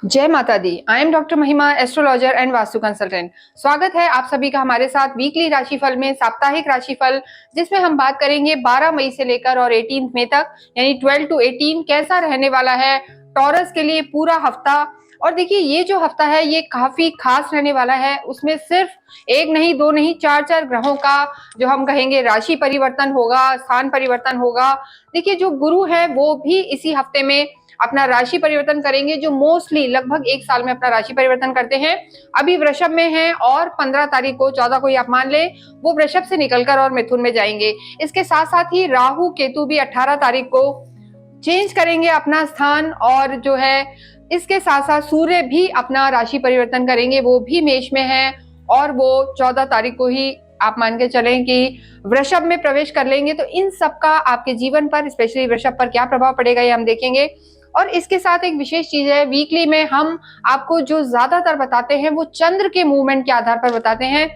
जय माता दी। I am doctor महिमा, एस्ट्रोलॉजर एंड वास्तु कंसल्टेंट। स्वागत है आप सभी का हमारे साथ वीकली राशिफल में, साप्ताहिक राशिफल, जिसमें हम बात करेंगे 12 मई से लेकर और 18 मई तक, यानी 12 to 18 कैसा रहने वाला है टॉरस के लिए पूरा हफ्ता। और देखिए, ये जो हफ्ता है ये काफी खास रहने वाला है। उसमें सिर्फ एक नहीं, दो नहीं, चार चार ग्रहों का जो हम कहेंगे राशि परिवर्तन होगा, स्थान परिवर्तन होगा। देखिए, जो गुरु है वो भी इसी हफ्ते में अपना राशि परिवर्तन करेंगे, जो मोस्टली लगभग एक साल में अपना राशि परिवर्तन करते हैं। अभी वृषभ में हैं और 15 तारीख को, 14 को ही आप मान ले, वो वृषभ से निकलकर और मिथुन में जाएंगे। इसके साथ साथ ही राहु केतु भी 18 तारीख को चेंज करेंगे अपना स्थान, और जो है इसके साथ साथ सूर्य भी अपना राशि परिवर्तन करेंगे, वो भी मेष में है और वो 14 तारीख को ही आप मान के चलें कि वृषभ में प्रवेश कर लेंगे। तो इन सब का आपके जीवन पर, स्पेशली वृषभ पर क्या प्रभाव पड़ेगा ये हम देखेंगे। और इसके साथ एक विशेष चीज है, वीकली में हम आपको जो ज्यादातर बताते हैं वो चंद्र के मूवमेंट के आधार पर बताते हैं,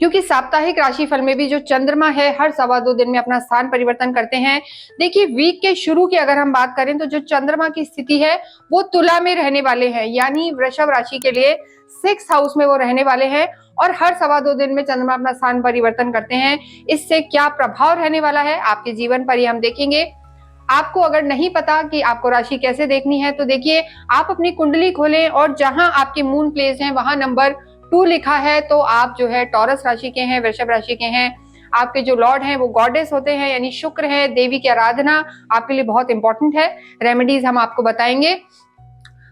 क्योंकि साप्ताहिक राशिफल में भी जो चंद्रमा है हर 2.25 दिन में अपना स्थान परिवर्तन करते हैं। देखिए, वीक के शुरू की अगर हम बात करें तो जो चंद्रमा की स्थिति है वो तुला में रहने वाले हैं, यानी वृषभ राशि के लिए 6th हाउस में वो रहने वाले हैं और हर 2.25 दिन में चंद्रमा अपना स्थान परिवर्तन करते हैं। इससे क्या प्रभाव रहने वाला है आपके जीवन पर, ये हम देखेंगे। आपको अगर नहीं पता कि आपको राशि कैसे देखनी है तो देखिए, आप अपनी कुंडली खोलें और जहां आपके मून प्लेस हैं वहां नंबर 2 लिखा है तो आप जो है टॉरस राशि के हैं, वृषभ राशि के हैं। आपके जो लॉर्ड हैं वो गॉडेस होते हैं, यानी शुक्र है। देवी की आराधना आपके लिए बहुत इंपॉर्टेंट है। रेमेडीज हम आपको बताएंगे।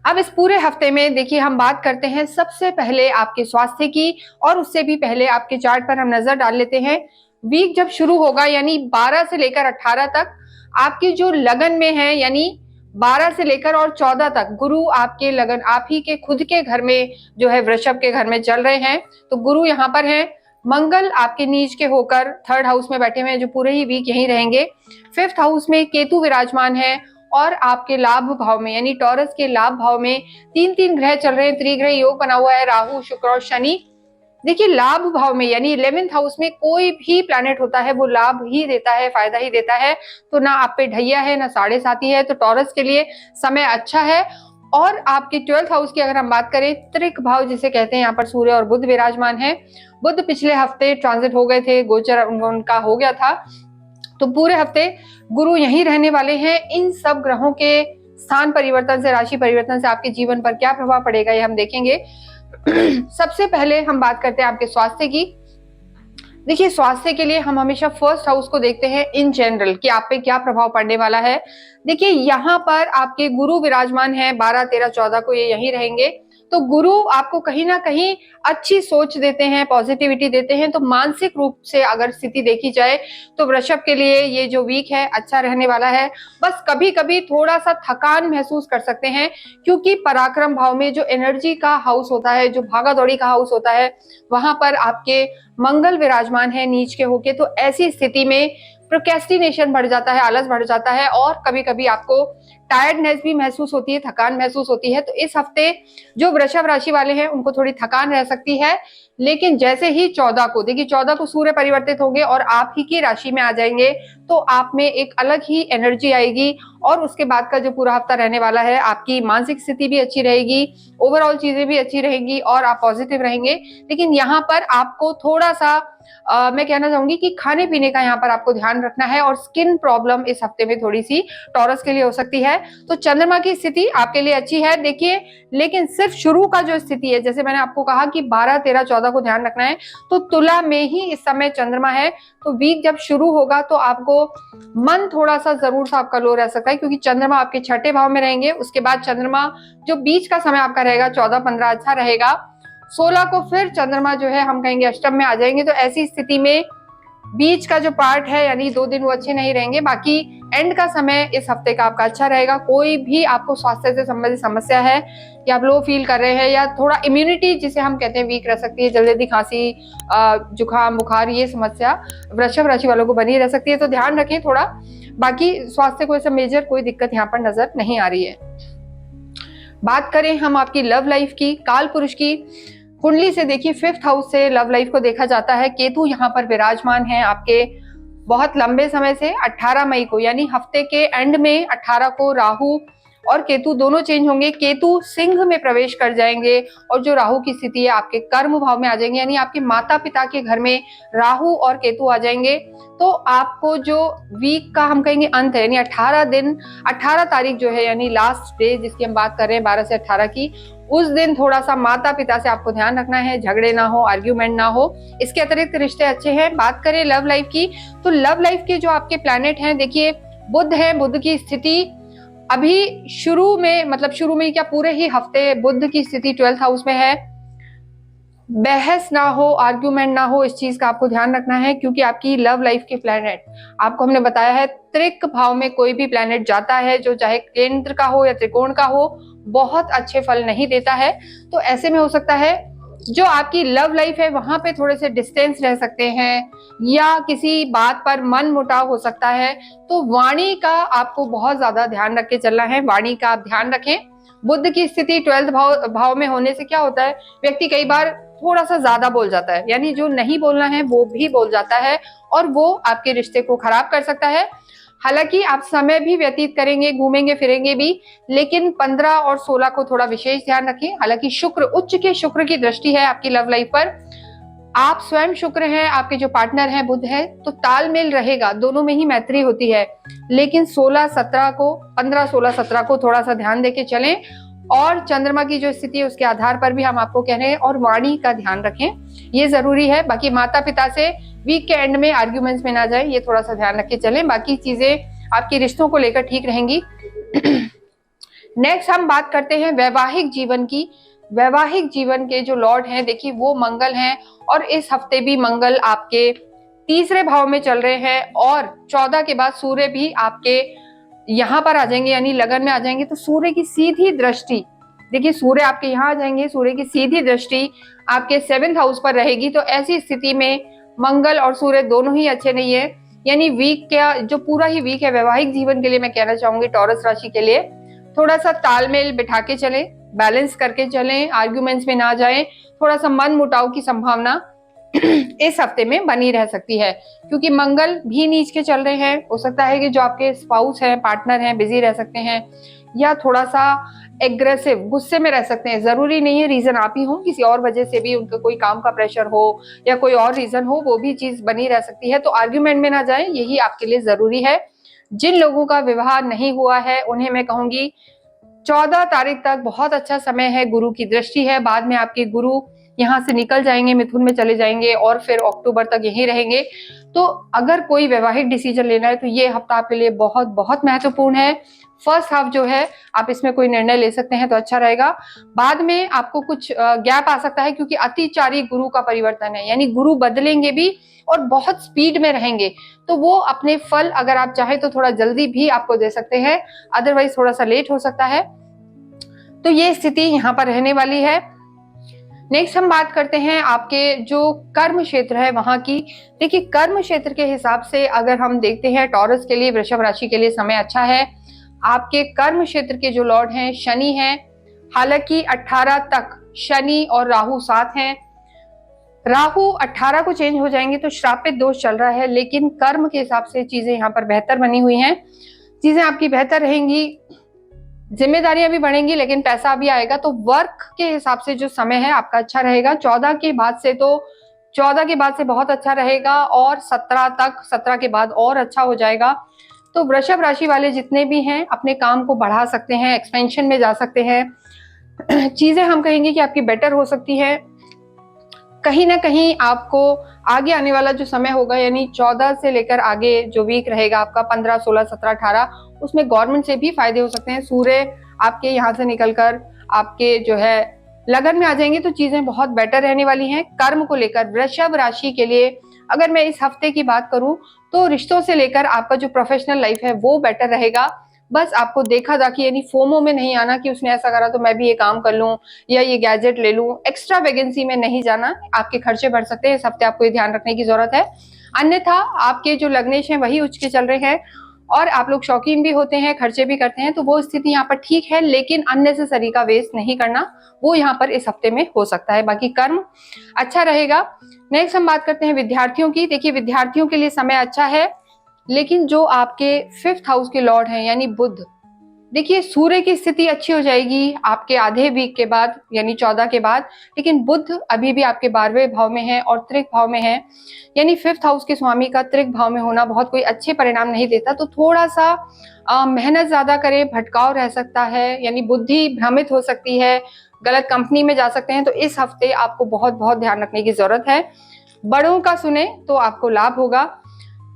अब इस पूरे हफ्ते में देखिए, हम बात करते हैं सबसे पहले आपके स्वास्थ्य की, और उससे भी पहले आपके चार्ट पर हम नजर डाल लेते हैं। वीक जब शुरू होगा, यानी 12 से लेकर 18 तक आपकी जो लगन में है, यानी 12 से लेकर और 14 तक गुरु आपके लगन, आप ही के खुद के घर में जो है वृषभ के घर में चल रहे हैं। तो गुरु यहाँ पर हैं। मंगल आपके नीच के होकर 3rd हाउस में बैठे हुए हैं, जो पूरे ही वीक यहीं रहेंगे। 5th हाउस में केतु विराजमान है और आपके लाभ भाव में, यानी टॉरस के लाभ भाव में 3 ग्रह चल रहे हैं। त्रिग्रह योग बना हुआ है, राहु, शुक्र और शनि। देखिए, लाभ भाव में यानी 11th हाउस में कोई भी प्लैनेट होता है वो लाभ ही देता है, फायदा ही देता है। तो ना आप पे ढैया है ना साढ़े साथी है, तो टॉरस के लिए समय अच्छा है। और आपके 12th हाउस की अगर हम बात करें, त्रिक भाव जिसे कहते हैं, यहाँ पर सूर्य और बुध विराजमान है। बुध पिछले हफ्ते ट्रांजिट हो गए थे, गोचर उनका हो गया था, तो पूरे हफ्ते गुरु यहीं रहने वाले हैं। इन सब ग्रहों के स्थान परिवर्तन से, राशि परिवर्तन से आपके जीवन पर क्या प्रभाव पड़ेगा ये हम देखेंगे। सबसे पहले हम बात करते हैं आपके स्वास्थ्य की। देखिए, स्वास्थ्य के लिए हम हमेशा 1st हाउस को देखते हैं इन जनरल कि आप पे क्या प्रभाव पड़ने वाला है। देखिए, यहाँ पर आपके गुरु विराजमान है, 12, 13, 14 को ये यहीं रहेंगे। तो गुरु आपको कहीं ना कहीं अच्छी सोच देते हैं, पॉजिटिविटी देते हैं। तो मानसिक रूप से अगर स्थिति देखी जाए तो वृषभ के लिए ये जो वीक है अच्छा रहने वाला है। बस कभी कभी थोड़ा सा थकान महसूस कर सकते हैं, क्योंकि पराक्रम भाव में जो एनर्जी का हाउस होता है, जो भागा दौड़ी का हाउस होता है, वहां पर आपके मंगल विराजमान है नीच के होके। तो ऐसी स्थिति में प्रोक्रेस्टिनेशन बढ़ जाता है, आलस बढ़ जाता है और कभी कभी आपको टायर्डनेस भी महसूस होती है, थकान महसूस होती है। तो इस हफ्ते जो वृषभ राशि वाले हैं उनको थोड़ी थकान रह सकती है। लेकिन जैसे ही 14 को, देखिए 14 को सूर्य परिवर्तित होंगे और आप ही की राशि में आ जाएंगे, तो आप में एक अलग ही एनर्जी आएगी। और उसके बाद का जो पूरा हफ्ता रहने वाला है, आपकी मानसिक स्थिति भी अच्छी रहेगी, ओवरऑल चीजें भी अच्छी रहेंगी और आप पॉजिटिव रहेंगे। लेकिन यहाँ पर आपको थोड़ा सा मैं कहना चाहूंगी कि खाने पीने का यहाँ पर आपको ध्यान रखना है, और स्किन प्रॉब्लम इस हफ्ते में थोड़ी सी टॉरस के लिए हो सकती है। तो चंद्रमा की स्थिति आपके लिए अच्छी है, देखिए। लेकिन सिर्फ शुरू का जो स्थिति है, जैसे मैंने आपको कहा कि 12, 13, 14 को ध्यान रखना है, तो तुला में ही इस समय चंद्रमा है। तो वीक जब शुरू होगा तो आपको मन थोड़ा सा जरूर सा आपका लो रह सकता है, क्योंकि चंद्रमा आपके 6ठे भाव में रहेंगे। उसके बाद चंद्रमा जो बीच का समय आपका रहेगा 14, 15 अच्छा रहेगा। 16 को फिर चंद्रमा जो है हम कहेंगे अष्टम में आ जाएंगे। तो ऐसी स्थिति में बीच का जो पार्ट है, यानी 2 दिन वो अच्छे नहीं रहेंगे। बाकी एंड का समय इस हफ्ते का आपका अच्छा रहेगा। कोई भी आपको स्वास्थ्य से संबंधित समस्या है, या आप लो फील कर रहे हैं, या थोड़ा इम्यूनिटी जिसे हम कहते हैं वीक रह सकती है, जल्दी जल्दी खांसी, जुकाम, बुखार, ये समस्या वृषभ राशि वालों को बनी रह सकती है। तो ध्यान रखें थोड़ा। बाकी स्वास्थ्य को ऐसा मेजर कोई दिक्कत यहाँ पर नजर नहीं आ रही है। बात करें हम आपकी लव लाइफ की, काल पुरुष की कुंडली से, देखिए 5th हाउस से लव लाइफ को देखा जाता है। केतु यहाँ पर विराजमान है आपके बहुत लंबे समय से। 18 मई को, यानी हफ्ते के एंड में 18 को राहु और केतु दोनों चेंज होंगे। केतु सिंह में प्रवेश कर जाएंगे और जो राहु की स्थिति है आपके कर्म भाव में आ जाएंगे, यानी आपके माता पिता के घर में राहु और केतु आ जाएंगे। तो आपको जो वीक का हम कहेंगे अंत है, यानी 18 दिन, 18 तारीख जो है यानी लास्ट डे जिसकी हम बात कर रहे हैं 12 से 18 की, उस दिन थोड़ा सा माता पिता से आपको ध्यान रखना है, झगड़े ना हो, आर्ग्यूमेंट ना हो। इसके अतिरिक्त रिश्ते अच्छे हैं। बात करें लव लाइफ की, तो लव लाइफ के जो आपके प्लैनेट हैं, देखिए बुध है, बुध की स्थिति अभी शुरू में, मतलब शुरू में क्या पूरे ही हफ्ते बुध की स्थिति 12th हाउस में है। बहस ना हो, आर्ग्यूमेंट ना हो, इस चीज का आपको ध्यान रखना है, क्योंकि आपकी लव लाइफ के प्लैनेट, आपको हमने बताया है त्रिक भाव में कोई भी प्लैनेट जाता है जो चाहे केंद्र का हो या त्रिकोण का हो, बहुत अच्छे फल नहीं देता है। तो ऐसे में हो सकता है जो आपकी लव लाइफ है वहां पे थोड़े से डिस्टेंस रह सकते हैं, या किसी बात पर मन मुटाव हो सकता है। तो वाणी का आपको बहुत ज्यादा ध्यान रख के चलना है, वाणी का आप ध्यान रखें। बुध की स्थिति 12th भाव में होने से क्या होता है, व्यक्ति कई बार थोड़ा सा ज्यादा बोल जाता है, यानी जो नहीं बोलना है वो भी बोल जाता है, और वो आपके रिश्ते को खराब कर सकता है। हालांकि आप समय भी व्यतीत करेंगे, घूमेंगे फिरेंगे भी, लेकिन 15 और 16 को थोड़ा विशेष ध्यान रखें। हालांकि शुक्र, उच्च के शुक्र की दृष्टि है आपकी लव लाइफ पर, आप स्वयं शुक्र हैं, आपके जो पार्टनर हैं बुध है, तो तालमेल रहेगा, दोनों में ही मैत्री होती है। लेकिन 16-17 को, 15-16-17 को थोड़ा सा ध्यान देके चलें, और चंद्रमा की जो स्थिति है उसके आधार पर भी हम आपको कह रहे हैं, और वाणी का ध्यान रखें, ये जरूरी है। बाकी माता पिता से वीक के एंड में आर्ग्यूमेंट्स में ना जाए, ये थोड़ा सा ध्यान रख के चलें, बाकी चीजें आपके रिश्तों को लेकर ठीक रहेंगी। नेक्स्ट हम बात करते हैं वैवाहिक जीवन की। वैवाहिक जीवन के जो लॉर्ड हैं, देखिए वो मंगल हैं, और इस हफ्ते भी मंगल आपके तीसरे भाव में चल रहे हैं, और 14 के बाद सूर्य भी आपके यहाँ पर आ जाएंगे, यानी लगन में आ जाएंगे। तो सूर्य की सीधी दृष्टि, देखिए सूर्य आपके यहाँ आ जाएंगे, सूर्य की सीधी दृष्टि आपके 7th हाउस पर रहेगी। तो ऐसी स्थिति में मंगल और सूर्य दोनों ही अच्छे नहीं है, यानी वीक का जो पूरा ही वीक है वैवाहिक जीवन के लिए, मैं कहना चाहूंगी टॉरस राशि के लिए थोड़ा सा तालमेल बिठा के चलें, बैलेंस करके चलें, आर्ग्यूमेंट्स में ना जाएं। थोड़ा सा मन मुटाव की संभावना इस हफ्ते में बनी रह सकती है, क्योंकि मंगल भी नीच के चल रहे हैं। हो सकता है कि जो आपके स्पाउस हैं, पार्टनर हैं, बिजी रह सकते हैं, या थोड़ा सा एग्रेसिव, गुस्से में रह सकते हैं। जरूरी नहीं है रीजन आप ही हो, किसी और वजह से भी उनका कोई काम का प्रेशर हो या कोई और रीजन हो, वो भी चीज बनी रह सकती है। तो आर्ग्यूमेंट में ना जाए, यही आपके लिए जरूरी है। जिन लोगों का विवाह नहीं हुआ है उन्हें मैं कहूंगी 14 तारीख तक बहुत अच्छा समय है, गुरु की दृष्टि है। बाद में आपके गुरु यहाँ से निकल जाएंगे, मिथुन में चले जाएंगे, और फिर अक्टूबर तक यहीं रहेंगे। तो अगर कोई वैवाहिक डिसीजन लेना है तो ये हफ्ता आपके लिए बहुत बहुत महत्वपूर्ण है। फर्स्ट हाफ जो है आप इसमें कोई निर्णय ले सकते हैं तो अच्छा रहेगा। बाद में आपको कुछ गैप आ सकता है, क्योंकि अतिचारी गुरु का परिवर्तन है, यानी गुरु बदलेंगे भी और बहुत स्पीड में रहेंगे। तो वो अपने फल अगर आप चाहे तो थोड़ा जल्दी भी आपको दे सकते हैं, अदरवाइज थोड़ा सा लेट हो सकता है। तो ये स्थिति यहाँ पर रहने वाली है। नेक्स्ट हम बात करते हैं आपके जो कर्म क्षेत्र है वहां की। देखिए कर्म क्षेत्र के हिसाब से अगर हम देखते हैं टॉरस के लिए, वृषभ राशि के लिए समय अच्छा है। आपके कर्म क्षेत्र के जो लॉर्ड हैं शनि हैं, हालांकि 18 तक शनि और राहु साथ हैं। राहु 18 को चेंज हो जाएंगे, तो श्रापित दोष चल रहा है, लेकिन कर्म के हिसाब से चीजें यहाँ पर बेहतर बनी हुई हैं। चीजें आपकी बेहतर रहेंगी, जिम्मेदारियां भी बढ़ेंगी, लेकिन पैसा भी आएगा। तो वर्क के हिसाब से जो समय है आपका अच्छा रहेगा। 14 के बाद से बहुत अच्छा रहेगा, और 17 तक, 17 के बाद और अच्छा हो जाएगा। तो वृषभ राशि वाले जितने भी हैं अपने काम को बढ़ा सकते हैं, एक्सपेंशन में जा सकते हैं। चीजें हम कहेंगे कि आपकी बेटर हो सकती है। कहीं ना कहीं आपको आगे आने वाला जो समय होगा, यानी 14 से लेकर आगे जो वीक रहेगा आपका 15, 16, 17, 18, उसमें गवर्नमेंट से भी फायदे हो सकते हैं। सूर्य आपके यहाँ से निकलकर आपके जो है लगन में आ जाएंगे, तो चीजें बहुत बेटर रहने वाली हैं। कर्म को लेकर वृषभ राशि के लिए अगर मैं इस हफ्ते की बात करूं तो रिश्तों से लेकर आपका जो प्रोफेशनल लाइफ है वो बेटर रहेगा। बस आपको देखा जाके, यानी फोमो में नहीं आना कि उसने ऐसा करा तो मैं भी ये काम कर लूं या ये गैजेट ले लूं, एक्स्ट्रा वैकेंसी में नहीं जाना, आपके खर्चे बढ़ सकते हैं। इस हफ्ते आपको ये ध्यान रखने की जरूरत है। अन्यथा आपके जो लग्नेश हैं वही उच्च के चल रहे हैं, और आप लोग शौकीन भी होते हैं, खर्चे भी करते हैं, तो वो स्थिति यहाँ पर ठीक है, लेकिन अननेसेसरी का वेस्ट नहीं करना, वो यहाँ पर इस हफ्ते में हो सकता है। बाकी कर्म अच्छा रहेगा। नेक्स्ट हम बात करते हैं विद्यार्थियों की। देखिए विद्यार्थियों के लिए समय अच्छा है, लेकिन जो आपके 5th हाउस के लॉर्ड हैं यानी बुध, देखिए, सूर्य की स्थिति अच्छी हो जाएगी आपके आधे वीक के बाद, यानी 14 के बाद, लेकिन बुध अभी भी आपके 12वें भाव में है और त्रिक भाव में है, यानी 5th हाउस के स्वामी का त्रिक भाव में होना बहुत कोई अच्छे परिणाम नहीं देता। तो थोड़ा सा मेहनत ज्यादा करें, भटकाव रह सकता है, यानी बुद्धि भ्रमित हो सकती है, गलत कंपनी में जा सकते हैं। तो इस हफ्ते आपको बहुत बहुत ध्यान रखने की जरूरत है। बड़ों का सुने तो आपको लाभ होगा।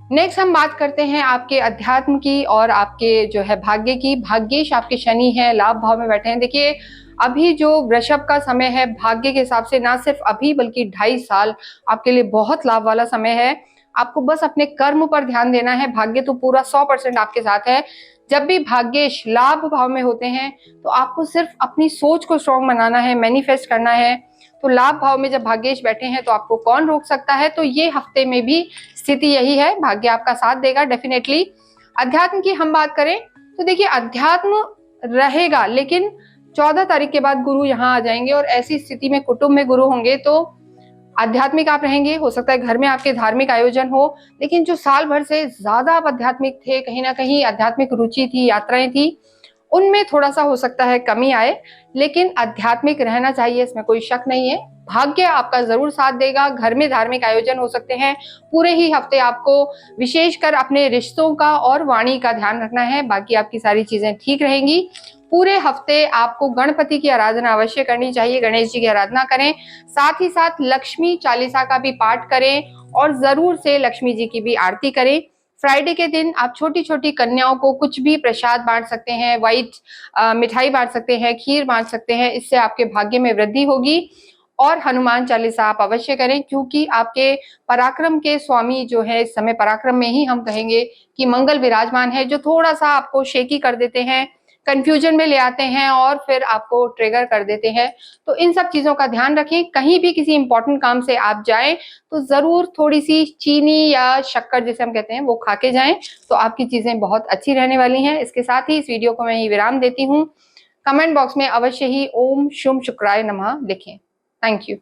नेक्स्ट हम बात करते हैं आपके अध्यात्म की और आपके जो है भाग्य की। भाग्येश आपके शनि है, लाभ भाव में बैठे हैं। देखिए, अभी जो वृषभ का समय है, भाग्य के हिसाब से ना सिर्फ अभी बल्कि 2.5 साल आपके लिए बहुत लाभ वाला समय है। आपको बस अपने कर्म पर ध्यान देना है। भाग्य तो पूरा 100% आपके साथ है। जब भी भाग्येश लाभ भाव में होते हैं तो आपको सिर्फ अपनी सोच को स्ट्रॉन्ग बनाना है, मैनिफेस्ट करना है। तो लाभ भाव में जब भाग्येश बैठे हैं तो आपको कौन रोक सकता है। तो ये हफ्ते में भी स्थिति यही है, भाग्य आपका साथ देगा डेफिनेटली। अध्यात्म की हम बात करें तो देखिए, अध्यात्म रहेगा, लेकिन 14 तारीख के बाद गुरु यहाँ आ जाएंगे और ऐसी स्थिति में कुटुंब में गुरु होंगे तो आध्यात्मिक आप रहेंगे। हो सकता है घर में आपके धार्मिक आयोजन हो, लेकिन जो साल भर से ज्यादा आप आध्यात्मिक थे, कहीं ना कहीं आध्यात्मिक रुचि थी, यात्राएं थी, उनमें थोड़ा सा हो सकता है कमी आए, लेकिन आध्यात्मिक रहना चाहिए, इसमें कोई शक नहीं है। भाग्य आपका जरूर साथ देगा। घर में धार्मिक आयोजन हो सकते हैं। पूरे ही हफ्ते आपको विशेषकर अपने रिश्तों का और वाणी का ध्यान रखना है, बाकी आपकी सारी चीजें ठीक रहेंगी। पूरे हफ्ते आपको गणपति की आराधना अवश्य करनी चाहिए, गणेश जी की आराधना करें, साथ ही साथ लक्ष्मी चालीसा का भी पाठ करें और जरूर से लक्ष्मी जी की भी आरती करें। फ्राइडे के दिन आप छोटी छोटी कन्याओं को कुछ भी प्रसाद बांट सकते हैं, व्हाइट मिठाई बांट सकते हैं, खीर बांट सकते हैं, इससे आपके भाग्य में वृद्धि होगी। और हनुमान चालीसा आप अवश्य करें, क्योंकि आपके पराक्रम के स्वामी जो है, इस समय पराक्रम में ही हम कहेंगे कि मंगल विराजमान है, जो थोड़ा सा आपको शेकी कर देते हैं, कंफ्यूजन में ले आते हैं और फिर आपको ट्रिगर कर देते हैं। तो इन सब चीजों का ध्यान रखें। कहीं भी किसी इंपॉर्टेंट काम से आप जाएं तो जरूर थोड़ी सी चीनी या शक्कर जिसे हम कहते हैं वो खा के जाएं, तो आपकी चीजें बहुत अच्छी रहने वाली हैं। इसके साथ ही इस वीडियो को मैं ही विराम देती हूँ। कमेंट बॉक्स में अवश्य ही ओम शुभ शुक्राय नमः लिखें। Thank you.